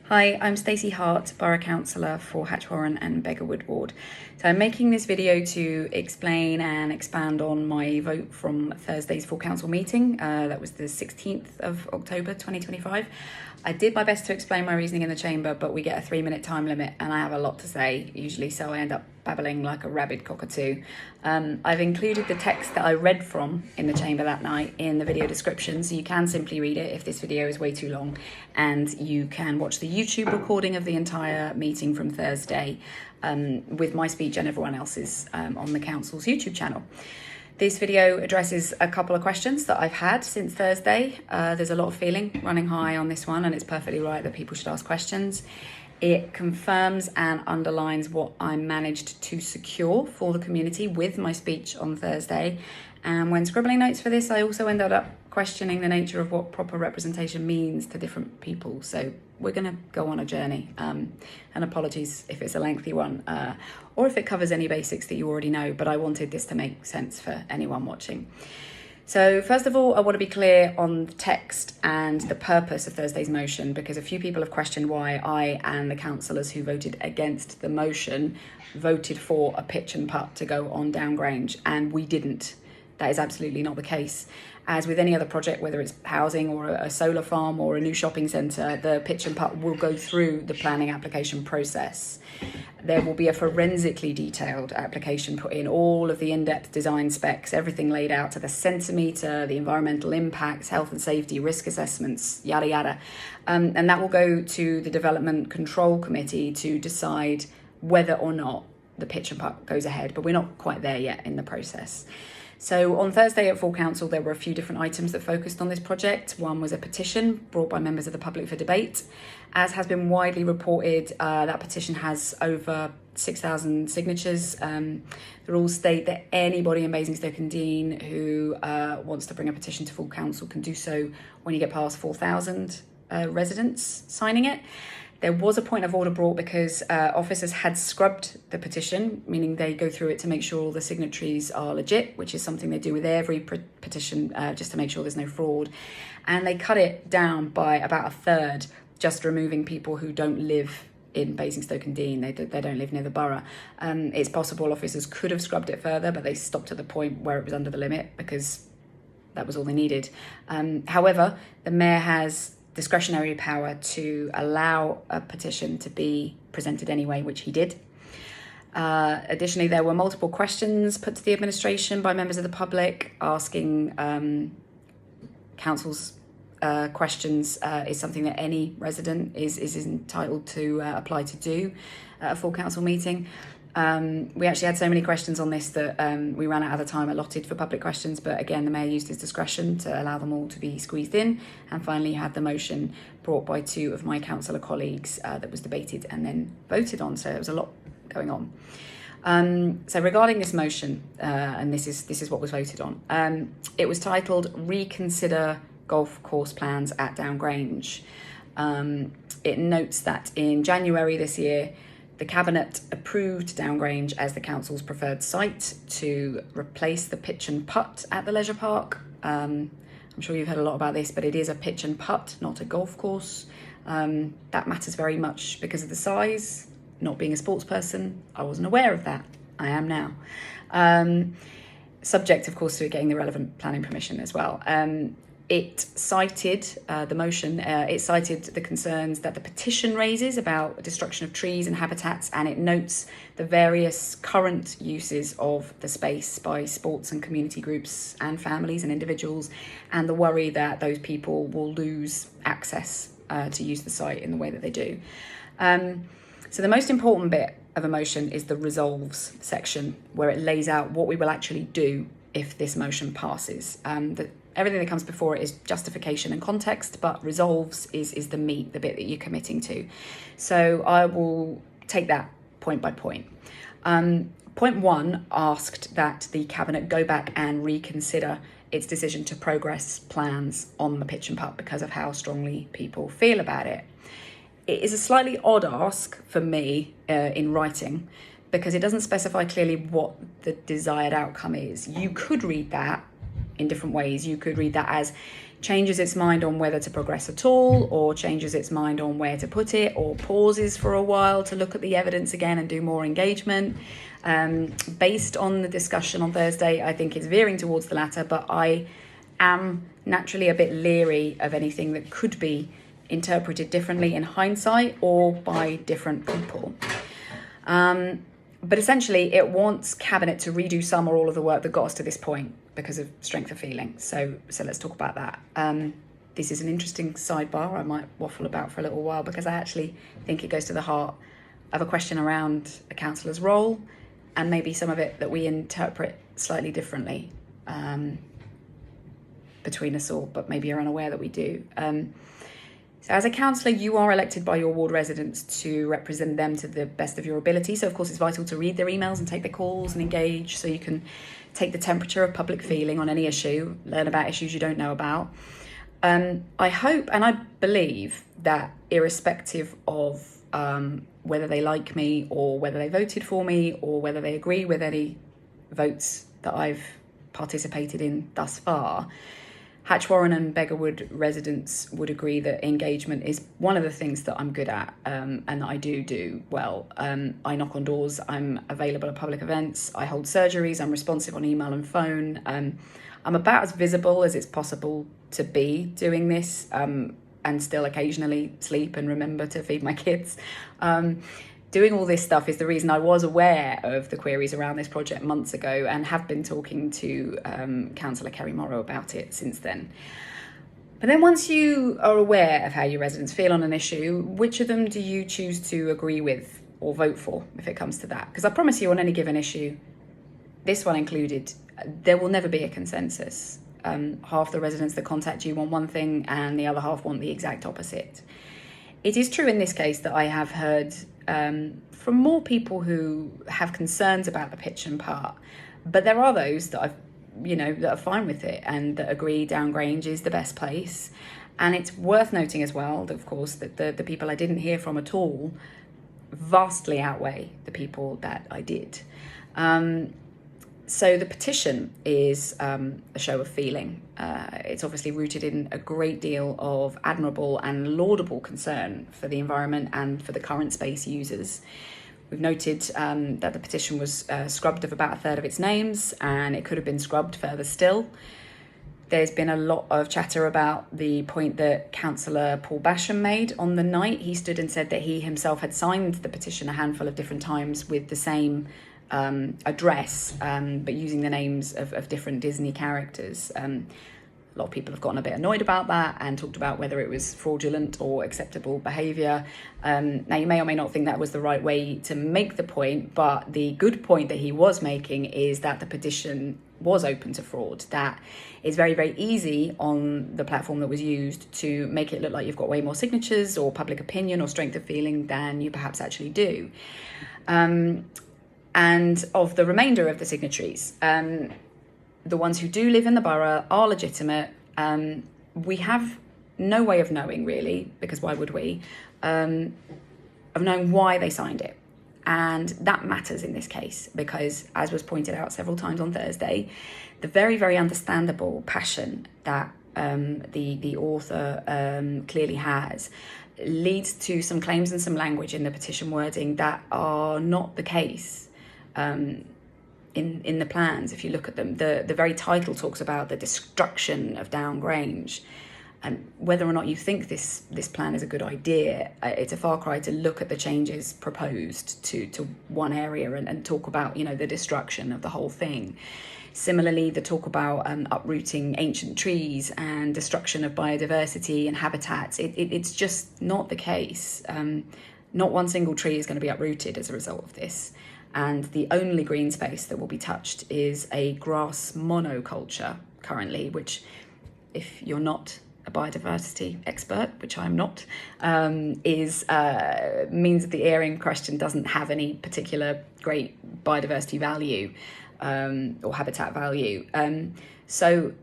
Hi, I'm Stacy Hart, Borough Councillor for Hatch Warren and Beggarwood Ward. So I'm making this video to explain and expand on my vote from Thursday's full council meeting. That was the 16th of October 2025. I did my best to explain my reasoning in the chamber, but we get a 3-minute time limit and I have a lot to say usually, so I end up babbling like a rabid cockatoo. I've included the text that I read from in the chamber that night in the video description, so you can simply read it if this video is way too long, and you can watch the YouTube recording of the entire meeting from Thursday with my speech and everyone else's on the council's YouTube channel. This video addresses a couple of questions that I've had since Thursday. There's a lot of feeling running high on this one, and it's perfectly right that people should ask questions. It confirms and underlines what I managed to secure for the community with my speech on Thursday. And when scribbling notes for this, I also ended up questioning the nature of what proper representation means to different people. So we're going to go on a journey. And apologies if it's a lengthy one or if it covers any basics that you already know, but I wanted this to make sense for anyone watching. So first of all, I want to be clear on the text and the purpose of Thursday's motion, because a few people have questioned why I and the councillors who voted against the motion voted for a pitch and putt to go on Down Grange, and we didn't. That is absolutely not the case. As with any other project, whether it's housing or a solar farm or a new shopping centre, the pitch and putt will go through the planning application process. There will be a forensically detailed application put in, all of the in-depth design specs, everything laid out to the centimetre, the environmental impacts, health and safety, risk assessments, yada yada. And that will go to the Development Control Committee to decide whether or not the pitch and putt goes ahead, but we're not quite there yet in the process. So on Thursday at full council, there were a few different items that focused on this project. One was a petition brought by members of the public for debate. As has been widely reported, that petition has over 6,000 signatures. The rules state that anybody in Basingstoke-and-Deane who wants to bring a petition to full council can do so when you get past 4,000 residents signing it. There was a point of order brought because officers had scrubbed the petition, meaning they go through it to make sure all the signatories are legit, which is something they do with every petition, just to make sure there's no fraud. And they cut it down by about a third, just removing people who don't live in Basingstoke-and-Deane. They don't live near the borough. It's possible officers could have scrubbed it further, but they stopped at the point where it was under the limit because that was all they needed. However, the mayor has discretionary power to allow a petition to be presented anyway, which he did. Additionally, there were multiple questions put to the administration by members of the public asking council's questions is something that any resident is entitled to apply to do at a full council meeting. We actually had so many questions on this that we ran out of the time allotted for public questions, but again, the mayor used his discretion to allow them all to be squeezed in, and finally had the motion brought by two of my councillor colleagues that was debated and then voted on, so there was a lot going on. So regarding this motion, and this is what was voted on, it was titled Reconsider Golf Course Plans at Down Grange. It notes that in January this year, the Cabinet approved Down Grange as the council's preferred site to replace the pitch and putt at the leisure park. I'm sure you've heard a lot about this, but it is a pitch and putt, not a golf course. That matters very much because of the size. Not being a sports person, I wasn't aware of that. I am now. Subject, of course, to getting the relevant planning permission as well. It cited the motion, it cited the concerns that the petition raises about destruction of trees and habitats, and it notes the various current uses of the space by sports and community groups and families and individuals, and the worry that those people will lose access to use the site in the way that they do. So the most important bit of a motion is the resolves section, where it lays out what we will actually do if this motion passes. Everything that comes before it is justification and context, but resolves is the meat, the bit that you're committing to. So I will take that point by point. Point one asked that the Cabinet go back and reconsider its decision to progress plans on the pitch and putt because of how strongly people feel about it. It is a slightly odd ask for me in writing, because it doesn't specify clearly what the desired outcome is. You could read that in different ways. You could read that as changes its mind on whether to progress at all, or changes its mind on where to put it, or pauses for a while to look at the evidence again and do more engagement. Based on the discussion on Thursday, I think it's veering towards the latter, but I am naturally a bit leery of anything that could be interpreted differently in hindsight or by different people. But essentially, it wants Cabinet to redo some or all of the work that got us to this point because of strength of feeling. So let's talk about that. This is an interesting sidebar I might waffle about for a little while, because I actually think it goes to the heart of a question around a councillor's role, and maybe some of it that we interpret slightly differently between us all, but maybe you're unaware that we do. So as a councillor, you are elected by your ward residents to represent them to the best of your ability. So of course it's vital to read their emails and take their calls and engage, so you can take the temperature of public feeling on any issue, learn about issues you don't know about. I hope and I believe that irrespective of whether they like me or whether they voted for me or whether they agree with any votes that I've participated in thus far, Hatch Warren and Beggarwood residents would agree that engagement is one of the things that I'm good at, and that I do well. I knock on doors, I'm available at public events, I hold surgeries, I'm responsive on email and phone. I'm about as visible as it's possible to be doing this, and still occasionally sleep and remember to feed my kids. Doing all this stuff is the reason I was aware of the queries around this project months ago, and have been talking to Councillor Cllr Morrow about it since then. But then once you are aware of how your residents feel on an issue, which of them do you choose to agree with or vote for if it comes to that? Because I promise you, on any given issue, this one included, there will never be a consensus. Half the residents that contact you want one thing and the other half want the exact opposite. It is true in this case that I have heard from more people who have concerns about the pitch and putt, but there are those that that are fine with it and that agree Down Grange is the best place. And it's worth noting as well, that, of course, that the people I didn't hear from at all vastly outweigh the people that I did. So the petition is a show of feeling. It's obviously rooted in a great deal of admirable and laudable concern for the environment and for the current space users. We've noted that the petition was scrubbed of about a third of its names, and it could have been scrubbed further still. There's been a lot of chatter about the point that Councillor Paul Basham made on the night. He stood and said that he himself had signed the petition a handful of different times with the same address, but using the names of different Disney characters. A lot of people have gotten a bit annoyed about that and talked about whether it was fraudulent or acceptable behaviour. Now, you may or may not think that was the right way to make the point, but the good point that he was making is that the petition was open to fraud. That it's very, very easy on the platform that was used to make it look like you've got way more signatures or public opinion or strength of feeling than you perhaps actually do. And of the remainder of the signatories, the ones who do live in the borough are legitimate. We have no way of knowing, really, because why would we, of knowing why they signed it. And that matters in this case, because, as was pointed out several times on Thursday, the very, very understandable passion that the author clearly has leads to some claims and some language in the petition wording that are not the case in the plans. If you look at them, the very title talks about the destruction of Down Grange, and whether or not you think this plan is a good idea, it's a far cry to look at the changes proposed to one area and talk about the destruction of the whole thing. Similarly, the talk about uprooting ancient trees and destruction of biodiversity and habitats, it's just not the case. Not one single tree is going to be uprooted as a result of this. And the only green space that will be touched is a grass monoculture currently, which, if you're not a biodiversity expert, which I'm not, means that the area in question doesn't have any particular great biodiversity value or habitat value. So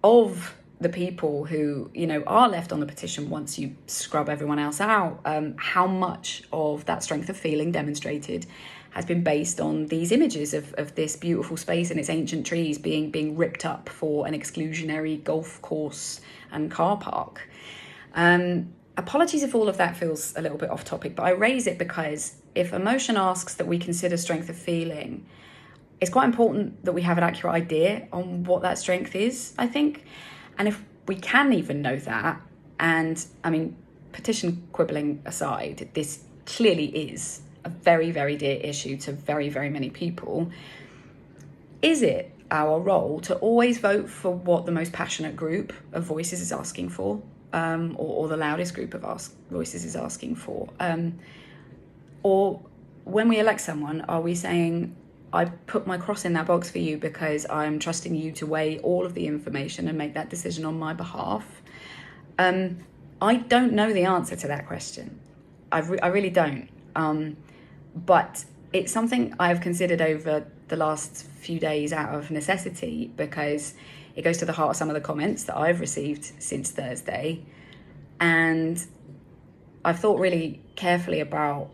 of the people who, are left on the petition once you scrub everyone else out, how much of that strength of feeling demonstrated has been based on these images of this beautiful space and its ancient trees being ripped up for an exclusionary golf course and car park. Apologies if all of that feels a little bit off topic, but I raise it because if a motion asks that we consider strength of feeling, it's quite important that we have an accurate idea on what that strength is, I think. And if we can even know that, and I mean, petition quibbling aside, this clearly is a very, very dear issue to very, very many people. Is it our role to always vote for what the most passionate group of voices is asking for, or the loudest group of voices is asking for? Or when we elect someone, are we saying, I put my cross in that box for you because I'm trusting you to weigh all of the information and make that decision on my behalf? I don't know the answer to that question. I really don't. But it's something I've considered over the last few days out of necessity, because it goes to the heart of some of the comments that I've received since Thursday. And I've thought really carefully about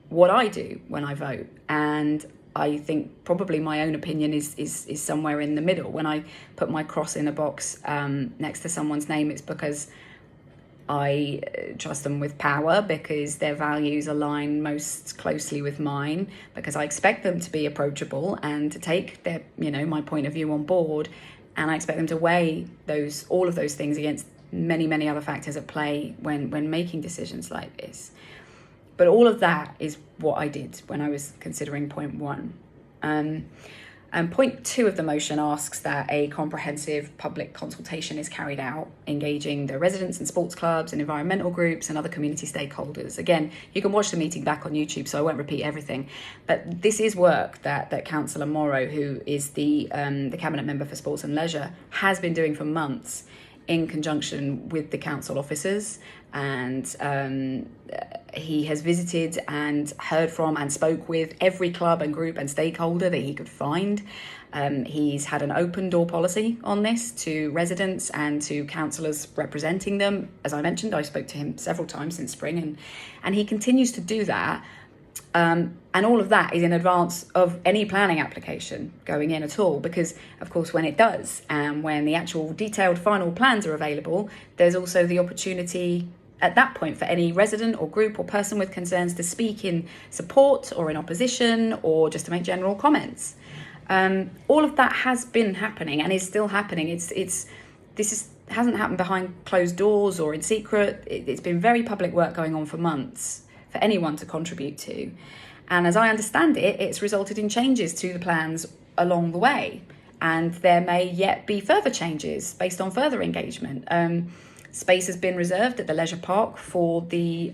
what I do when I vote. And I think probably my own opinion is somewhere in the middle. When I put my cross in a box next to someone's name, it's because I trust them with power, because their values align most closely with mine, because I expect them to be approachable and to take their, my point of view on board, and I expect them to weigh all of those things against many, many other factors at play when making decisions like this. But all of that is what I did when I was considering point 1. And point 2 of the motion asks that a comprehensive public consultation is carried out, engaging the residents and sports clubs and environmental groups and other community stakeholders. Again, you can watch the meeting back on YouTube, so I won't repeat everything. But this is work that Cllr Morrow, who is the Cabinet Member for Sports and Leisure, has been doing for months in conjunction with the council officers. And he has visited and heard from and spoke with every club and group and stakeholder that he could find. He's had an open door policy on this to residents and to councillors representing them. As I mentioned, I spoke to him several times since spring, and he continues to do that. And all of that is in advance of any planning application going in at all, because, of course, when it does, and when the actual detailed final plans are available, there's also the opportunity at that point for any resident or group or person with concerns to speak in support or in opposition, or just to make general comments. All of that has been happening and is still happening. Hasn't happened behind closed doors or in secret. It's been very public work going on for months for anyone to contribute to. And as I understand it, it's resulted in changes to the plans along the way. And there may yet be further changes based on further engagement. Space has been reserved at the leisure park for the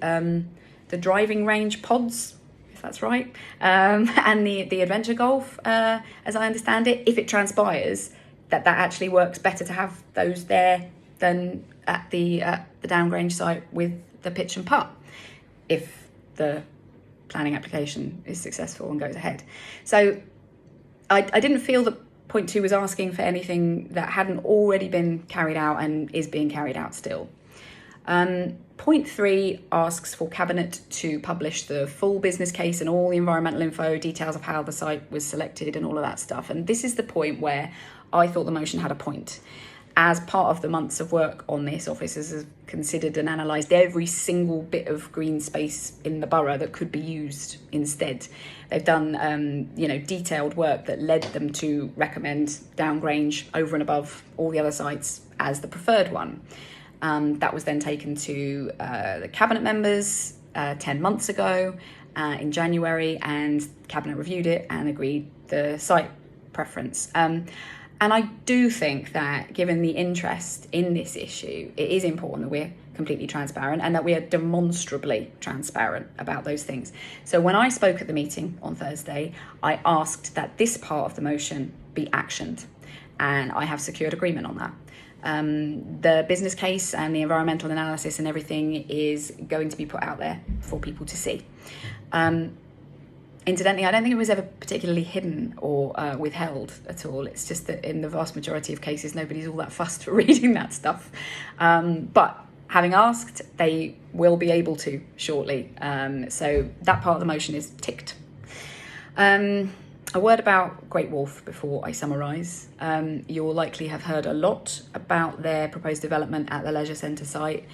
driving range pods, if that's right, and the adventure golf, as I understand it, if it transpires that actually works better to have those there than at the Down Grange site with the pitch and putt, if the planning application is successful and goes ahead. So I didn't feel that point 2 was asking for anything that hadn't already been carried out and is being carried out still. Point 3 asks for Cabinet to publish the full business case and all the environmental info, details of how the site was selected and all of that stuff. And this is the point where I thought the motion had a point. As part of the months of work on this, officers have considered and analysed every single bit of green space in the borough that could be used instead. They've done, detailed work that led them to recommend Down Grange over and above all the other sites as the preferred one. That was then taken to the Cabinet members 10 months ago in January, and Cabinet reviewed it and agreed the site preference. And I do think that, given the interest in this issue, it is important that we're completely transparent and that we are demonstrably transparent about those things. So when I spoke at the meeting on Thursday, I asked that this part of the motion be actioned, and I have secured agreement on that. The business case and the environmental analysis and everything is going to be put out there for people to see. Incidentally, I don't think it was ever particularly hidden or withheld at all. It's just that in the vast majority of cases, nobody's all that fussed for reading that stuff. But having asked, they will be able to shortly. So that part of the motion is ticked. A word about Great Wolf before I summarise. You'll likely have heard a lot about their proposed development at the leisure centre site,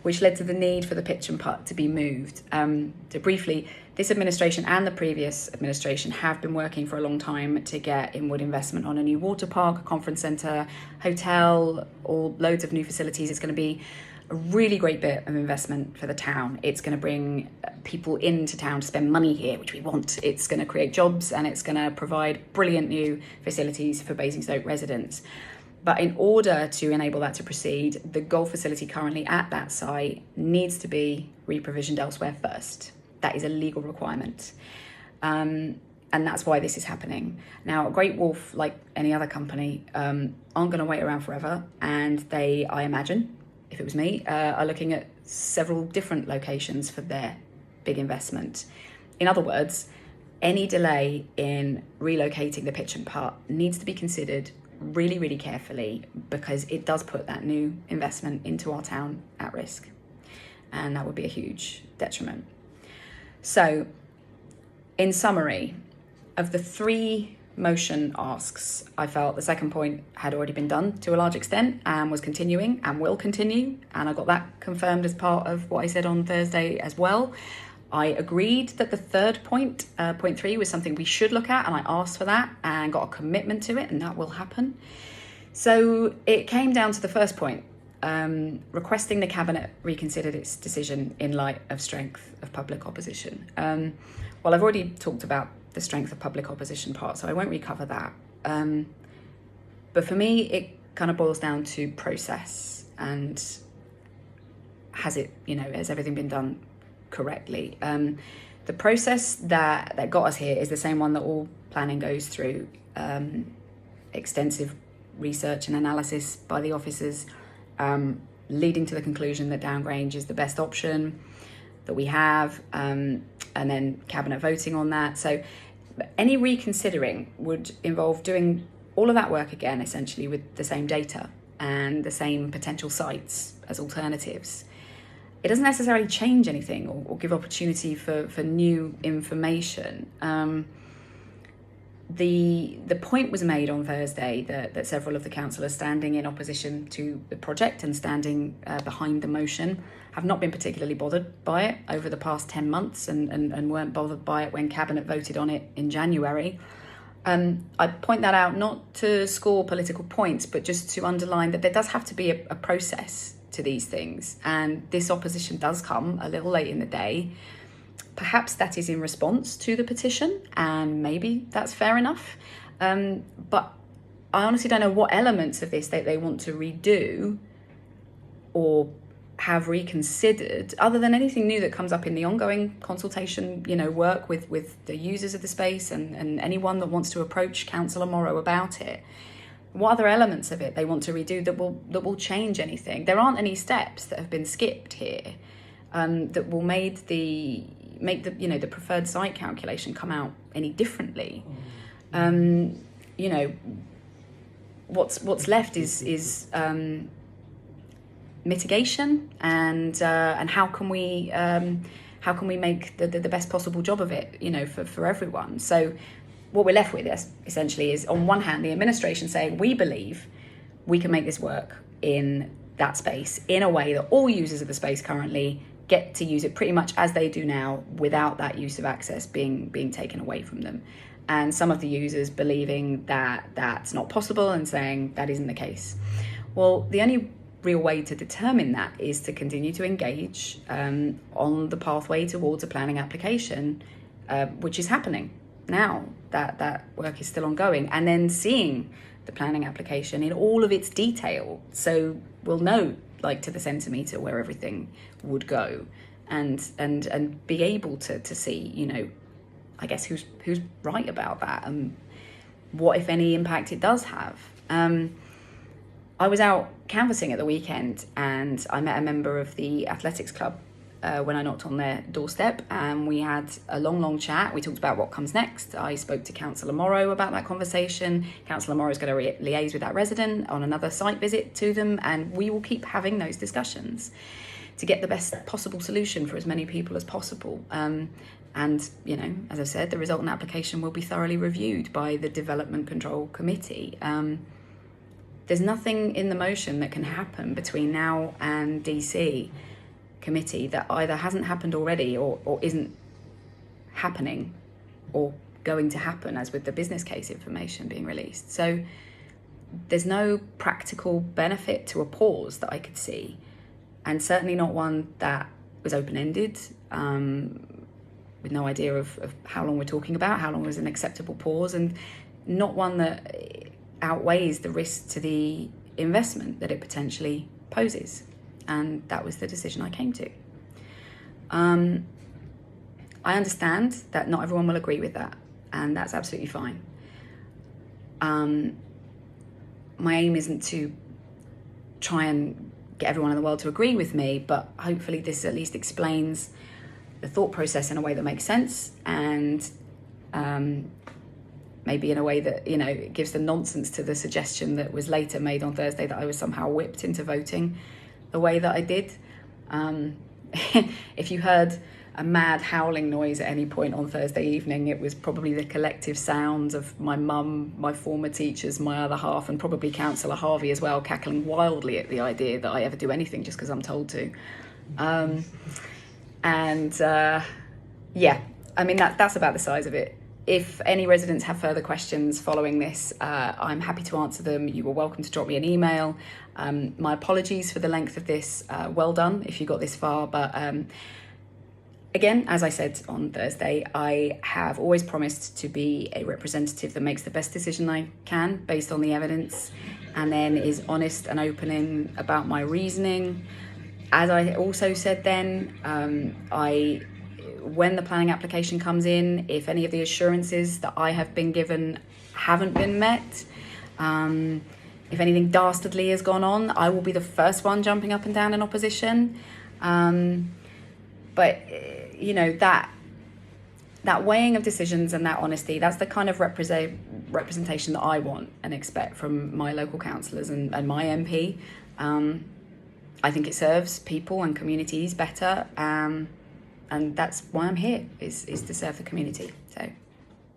which led to the need for the pitch and putt to be moved. So briefly, this administration and the previous administration have been working for a long time to get inward investment on a new water park, a conference centre, hotel, or loads of new facilities. It's going to be a really great bit of investment for the town. It's going to bring people into town to spend money here, which we want. It's going to create jobs and it's going to provide brilliant new facilities for Basingstoke residents. But in order to enable that to proceed, the golf facility currently at that site needs to be reprovisioned elsewhere first. That is a legal requirement. And that's why this is happening. Now, Great Wolf, like any other company, aren't going to wait around forever. And they, I imagine, if it was me, are looking at several different locations for their big investment. In other words, any delay in relocating the pitch and putt needs to be considered really, really carefully, because it does put that new investment into our town at risk. And that would be a huge detriment. So, in summary, of the 3 motion asks, I felt the second point had already been done to a large extent and was continuing and will continue. And I got that confirmed as part of what I said on Thursday as well. I agreed that the third point, point 3, was something we should look at, and I asked for that and got a commitment to it, and that will happen. So it came down to the first point, requesting the Cabinet reconsidered its decision in light of strength of public opposition. Well, I've already talked about the strength of public opposition part, so I won't recover that. But for me, it kind of boils down to process, and has everything been done correctly? The process that got us here is the same one that all planning goes through. Extensive research and analysis by the officers, leading to the conclusion that Down Grange is the best option that we have, and then Cabinet voting on that. So any reconsidering would involve doing all of that work again, essentially with the same data and the same potential sites as alternatives. It doesn't necessarily change anything or give opportunity for new information. The point was made on Thursday that several of the councillors standing in opposition to the project and standing behind the motion have not been particularly bothered by it over the past 10 months and weren't bothered by it when Cabinet voted on it in January. I point that out not to score political points, but just to underline that there does have to be a process to these things, and this opposition does come a little late in the day. Perhaps that is in response to the petition, and maybe that's fair enough. But I honestly don't know what elements of this they want to redo or have reconsidered, other than anything new that comes up in the ongoing consultation, work with the users of the space and anyone that wants to approach Cllr Morrow about it. What other elements of it they want to redo that will change anything? There aren't any steps that have been skipped here that will make the preferred site calculation come out any differently. What's left is mitigation and how can we make the best possible job of it, for everyone. So what we're left with essentially is, on one hand, the administration saying we believe we can make this work in that space in a way that all users of the space currently get to use it pretty much as they do now, without that use of access being taken away from them. And some of the users believing that that's not possible and saying that isn't the case. Well, the only real way to determine that is to continue to engage on the pathway towards a planning application, which is happening now. That work is still ongoing, and then seeing the planning application in all of its detail, so we'll know, like, to the centimetre where everything would go, and be able to see, I guess who's right about that, and what, if any, impact it does have. I was out canvassing at the weekend, and I met a member of the athletics club when I knocked on their doorstep, and we had a long chat. We talked about what comes next. I spoke to Cllr Morrow about that conversation. Cllr Morrow is going to liaise with that resident on another site visit to them, and we will keep having those discussions to get the best possible solution for as many people as possible. And, you know, as I said, the resultant application will be thoroughly reviewed by the Development Control Committee. There's nothing in the motion that can happen between now and DC committee that either hasn't happened already or isn't happening or going to happen, as with the business case information being released. So there's no practical benefit to a pause that I could see, and certainly not one that was open-ended, with no idea of how long we're talking about, how long was an acceptable pause, and not one that outweighs the risk to the investment that it potentially poses. And that was the decision I came to. I understand that not everyone will agree with that, and that's absolutely fine. My aim isn't to try and get everyone in the world to agree with me, but hopefully this at least explains the thought process in a way that makes sense, and maybe in a way that, you know, gives the nonsense to the suggestion that was later made on Thursday that I was somehow whipped into voting the way that I did. If you heard a mad howling noise at any point on Thursday evening, it was probably the collective sounds of my mum, my former teachers, my other half, and probably Councillor Harvey as well, cackling wildly at the idea that I ever do anything just because I'm told to. Yeah, I mean, that's about the size of it. If any residents have further questions following this, I'm happy to answer them. You are welcome to drop me an email. My apologies for the length of this. Well done if you got this far. But again, as I said on Thursday, I have always promised to be a representative that makes the best decision I can based on the evidence, and then is honest and open about my reasoning. As I also said then, when the planning application comes in, if any of the assurances that I have been given haven't been met, if anything dastardly has gone on, I will be the first one jumping up and down in opposition. But, you know, that weighing of decisions and that honesty, that's the kind of representation that I want and expect from my local councillors and my MP. I think it serves people and communities better. And that's why I'm here, is to serve the community. So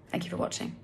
thank you for watching.